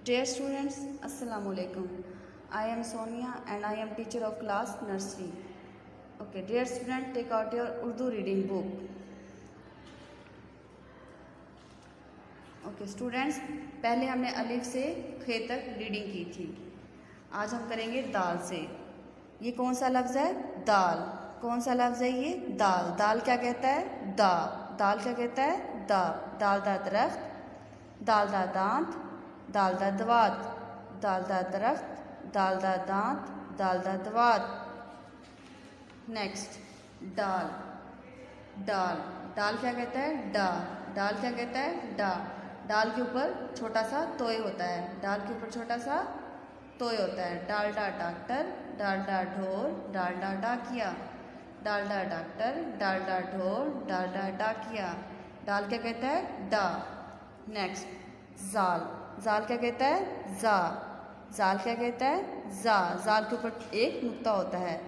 Dear students, Assalamu alaikum. I am Sonia and I am teacher of class nursery. Okay, dear student, take out your Urdu reading book. Okay, students, पहले हमने अलिफ से खे तक reading की थी. आज हम करेंगे दाल से. ये कौन सा लफ्ज़ है? दाल. कौन सा लफ्ज़ है ये? दाल. दाल क्या कहता है? दा. दाल क्या कहता है? दा. दाल दा दरख्त, दाल दा दांत, दाल दा दवात, दाल दा दरख्त, दाल दा दांत, दाल दा दवात. नेक्स्ट, डाल. डाल. डाल क्या कहता है? डा. डाल क्या कहता है? डा. डाल के ऊपर छोटा सा तोय होता है. डाल के ऊपर छोटा सा तोय होता है. डालडा डॉक्टर, डालडा ढोल, डालडा डाकिया. डालडा डॉक्टर, डालडा ढोल, डालडा डाकिया. डाल क्या कहता है? डा. नेक्स्ट, जाल. जाल क्या कहता है? जा. जाल क्या कहता है? जा. जाल के ऊपर एक नुक्ता होता है.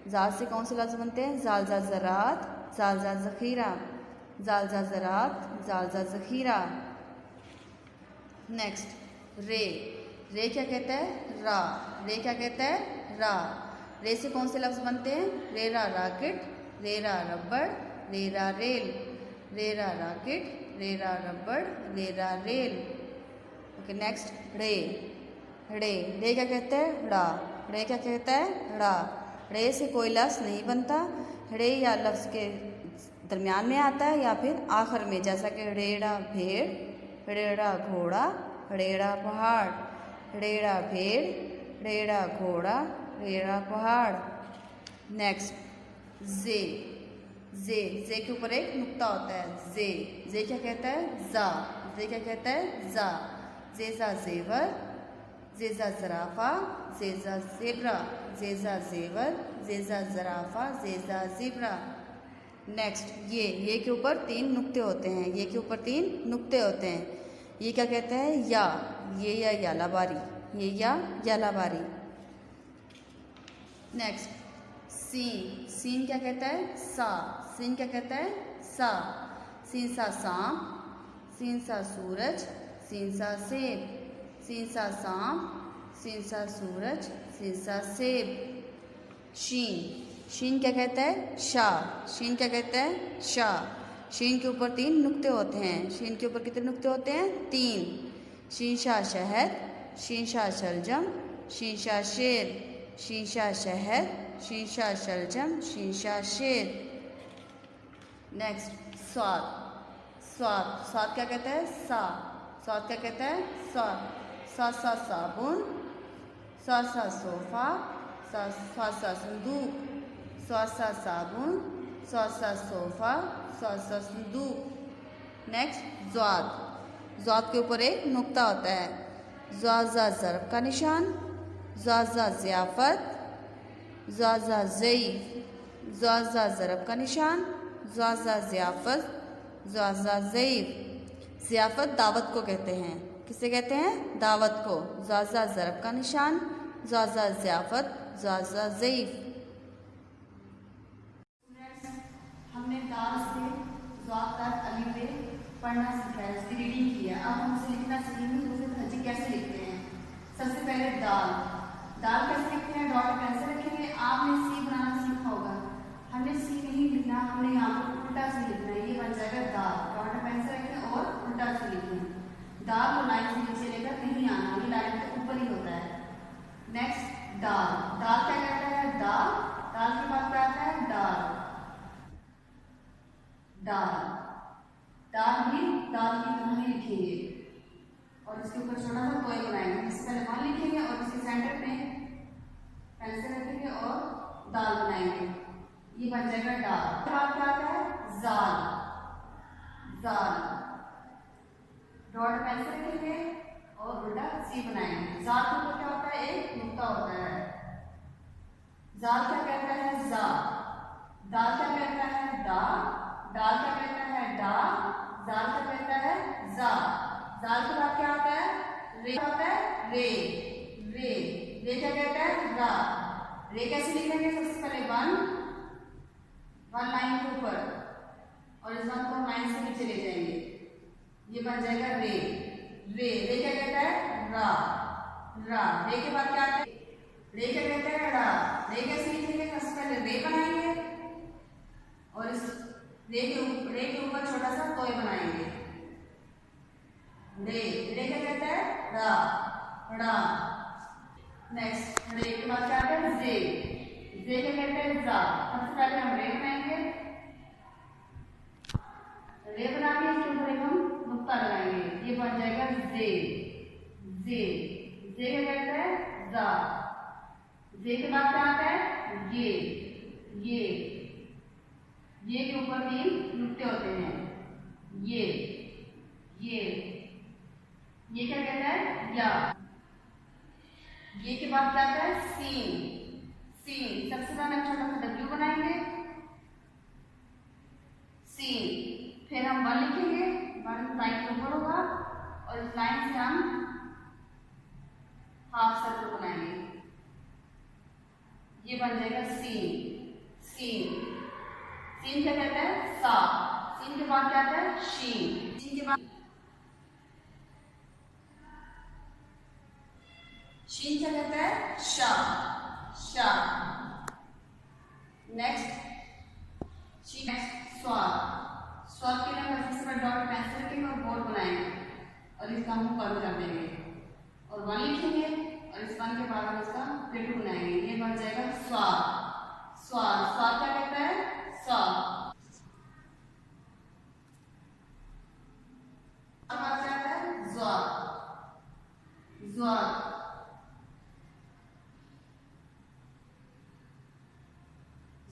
जाल से कौन से लफ्ज़ बनते हैं? जाल जा ज़रात, जाल जा ज़ख़ीरा. जाल जा ज़रात, जाल जा ज़ख़ीरा. नेक्स्ट, रे. रे क्या कहता है? रा. रे क्या कहता है? रा. रे से कौन से लफ्ज़ बनते हैं? रेरा राकेट, रेरा रबड़, RERA rail. RERA rocket, RERA रबड़, रेरा रेल. ओके, नेक्स्ट, रे. रे. रे क्या कहते हैं? ड़ा. रे क्या कहता है? ड़ा. रे से कोई लफ्ज़ नहीं बनता. रे या लफ्ज़ के दरमियान में आता है या फिर आखिर में, जैसा कि रेड़ा भेड़, रेड़ा घोड़ा, रेड़ा पहाड़. रेड़ा भेड़, रेड़ा घोड़ा, रेड़ा पहाड़. नेक्स्ट, जे. जे. जे के ऊपर एक नुक्ता होता है. जे. जे क्या कहता है? जा. जे क्या कहता है? जा. जेजा जेवर, जेजा ज़राफ़ा, जेजा ज़ेब्रा. जेजा जेवर, जेजा ज़राफ़ा, जेजा ज़ेब्रा. नेक्स्ट, ये के ऊपर 3 नुक्ते होते हैं. ये के ऊपर 3 नुक्ते होते हैं. ये क्या कहता है? या. ये या यालाबारी. ये या यालाबारी. Next, scene. सीन क्या कहता है? सा. सीन क्या कहता है? सा. सीन सा सांप, सीन सा सूरज, सीन सा सेब. सीन सा सांप, सीन सा सूरज, सीन सा सेब. शीन. शीन क्या कहता है? शा. शीन क्या कहता है? शा. शीन के ऊपर 3 नुक्ते होते हैं. शीन के ऊपर कितने नुक्ते होते हैं? 3. शीशा शहद, शीशा शलजम, शीशा शेर. शीशा शहद, शीशा शलजम, शीशा शेर. नेक्स्ट, स्वाद. स्वाद. स्वाद क्या कहता है? सा. स्वाद क्या कहता है? स्वाद. सा सा साबुन, सा सा सोफ़ा, सा सा संदूक. सा सा साबुन, सा सा सोफ़ा, सा सा संदूक. नेक्स्ट, ज़्वाद. ज़्वाद के ऊपर एक नुक्ता होता है. ज़्वाज़ा ज़रब का निशान, ज़्वाज़ा ज़ियाफ़त, ज़्वाज़ा ज़ईफ़. ज़्वाज़ा ज़रब का निशान, ज़्वाज़ा ज़ियाफ़त, ज़्वाज़ा ज़ईफ़. ज़ियाफ़त दावत को कहते हैं. किसे कहते हैं? दावत को. ज़्वाज़ा ज़रब का निशान, ज़्वाज़ा ज़ियाफ़त, ज़्वाज़ा ज़ईफ़. हमने दाल से ज़्वाद तक अलिफ पढ़ना सीखा है, उसकी रीडिंग की है. अब हम उसे लिखना सीखेंगे तो उसे तहज्जी कैसे लिखते हैं. सबसे पहले दाल. दाल कैसे लिखते हैं? डॉट कैसे रखेंगे? आपने सी बनाना सीखा होगा. हमने सी नहीं लिखना, हमने यहाँ पर उल्टा से लिखना है. ये बन जाएगा दाल. डॉट पेन से रखें और उल्टा से लिखें. दाल को लाइन से नीचे लेकर नहीं आना, ये लाइन के ऊपर ही होता है. नेक्स्ट, दाल. दाल क्या कहता है? दाल. दाल के बाद क्या आता है? दाल. दाल. दाल भी दाल की तरह ही लिखेंगे और इसके ऊपर छोटा सा तोय बनाएंगे. इससे पहले वन लिखेंगे और इसके सेंटर में पेंसिल रखेंगे और दाल बनाएंगे. ये बन जाएगा दाल. उसके बाद क्या आता है? जाल. जाल. डॉट पेंसिल रखेंगे और उल्टा सी बनाएंगे. जाल के ऊपर क्या होता है? एक नुक्ता होता है. जाल क्या कहता है? जा. दाल क्या कहता है? दा. दाल क्या कहता है? डा. जाल क्या कहता है? जा. जाल के बाद क्या आता है? रे होता है. रे. रे. रे क्या कहता है? रा. रे कैसे लिखेंगे? सबसे पहले वन लाइन के ऊपर और इस वन को लाइन से नीचे ले जाएंगे. ये बन जाएगा रे. रे. रे क्या कहता है? रा, रा। रे के बाद क्या आता है? रे क्या कहते हैं? रा। रे कैसे लिखेंगे? सबसे पहले रे बनाएंगे और इस रे के ऊपर छोटा सा तोय बनाएंगे। रे, रे क्या कहते हैं? रा, रा। नेक्स्ट रे के बाद क्या आता है? जे, जे क्या कहते हैं? जा। सबसे पहले हम रे बनाएंगे, रे बना के इसके ऊपर एक हम नुक्ता लगाएंगे, ये बन जाएगा जे, जे। जे क्या कहते हैं? जा। जे के बाद क्या आता है? ये, ये। ये के ऊपर 3 नुक्ते होते हैं, ये, ये। ये क्या कहता है? या। ये के बाद क्या आता है? Sine, sine. सबसे पहले हम छोटा सा डब्ल्यू बनाएंगे, सीन। फिर हम 1 लिखेंगे, 1 लाइन के ऊपर होगा और इस लाइन से हम हाफ सर्कल बनाएंगे, ये बन जाएगा सीन, सीन। सीन क्या कहता है? सा। सीन के बाद क्या आता है? शीन। शीन के बाद शीन क्या कहता है? शा, शा। नेक्स्ट स्वाद, स्वाद के लिए हम सबसे पहले डॉट पेंसिल रखेंगे और बोर्ड बनाएंगे और इसका हम बंद कर देंगे और 1 लिखेंगे और इस 1 के बाद हम इसका पेटू बनाएंगे, ये बन जाएगा स्वाद, स्वाद। स्वाद क्या कहता है? स्वाद। क्या आता है? ज्वाद, ज्वाद।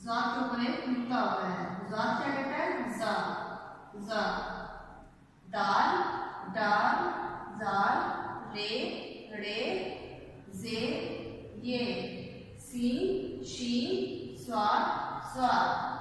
ज्वाद के ऊपर एक नुक्ता होता है, ज्वाद क्या कहता है? जा, जा। दाल, डाल, जाल, रे, रे, जे, ये, सीन, शीन, स्वाद, स्वाद।